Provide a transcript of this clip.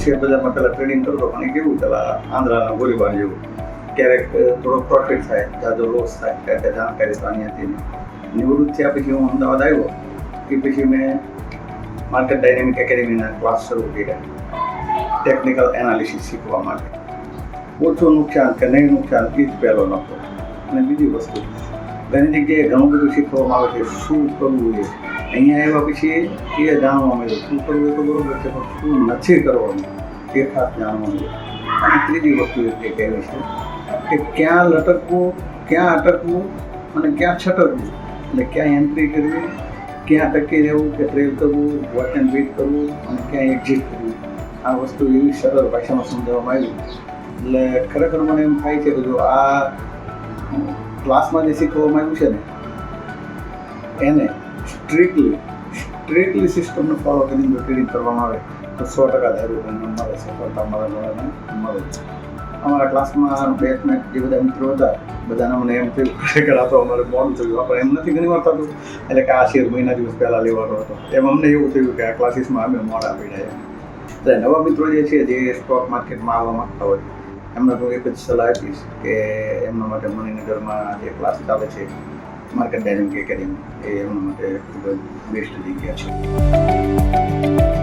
Share બજારમાં પહેલાં trading કરતો પણ એ કેવું પેલા આંધ્રાના ગોળીબાર જેવું, ક્યારેક થોડો પ્રોફિટ થાય, જાજો લોસ થાય, ત્યારે જાણકારી તો અહીંયા હતી. નિવૃત્ત થયા પછી હું અમદાવાદ આવ્યો એ પછી મેં માર્કેટ ડાયનેમિક એકેડેમીના ક્લાસ શરૂ કર્યા ટેકનિકલ એનાલિસિસ શીખવા માટે. ઓછું નુકસાન કે નહીં નુકસાન એ જ પહેલો નફો. અને બીજી વસ્તુ, ઘણી જગ્યાએ ઘણું બધું શીખવામાં આવે છે શું કરવું છે. અહીંયા આવ્યા પછી એ જાણવા મળ્યું શું કરવું એ તો બરોબર છે, પણ શું નથી કરવાનું એ ખાસ જાણવા મળ્યું. અને ત્રીજી વસ્તુ એ કહેવી છે કે ક્યાં લટકવું, ક્યાં અટકવું અને ક્યાં છટકવું. એટલે ક્યાં એન્ટ્રી કરવી, ક્યાં ટકી રહેવું કે ટ્રેલ કરવું, વોચ એન્ડ વેઇટ કરવું અને ક્યાં એક્ઝિટ કરવું. આ વસ્તુ એવી સરળ ભાષામાં સમજાવવામાં આવી. એટલે ખરેખર મને એમ થાય છે કે જો આ ક્લાસમાં જે શીખવવામાં આવ્યું છે ને એને સ્ટ્રિક્ટલી સિસ્ટમને ફોલો કરીને જો ટ્રેડિંગ કરવામાં આવે તો 100% ધાર્યું તમને મળે, સફળતા મળે છે. અમારા ક્લાસમાં બેચમેટ જે બધા મિત્રો હતા બધાને મને એમ થયું ખરેખર આ તો અમારે મોડું થયું, આપણે એમ નથી ઘણી વાર થતું એટલે કે આ શેર મહિના દિવસ પહેલાં લેવાનો હતો, એમ અમને એવું થયું કે આ ક્લાસીસમાં અમે મોડા પડ્યા. એટલે નવા મિત્રો જે છે જે સ્ટોક માર્કેટમાં આવવા માંગતા હોય એમને તો એક જ સલાહ આપીશ કે એમના માટે મણિનગરમાં જે ક્લાસ ચાલે છે માર્કેટ ડાયનેમિક એકેડેમી એ એમના માટે ખૂબ જ બેસ્ટ જગ્યા છે.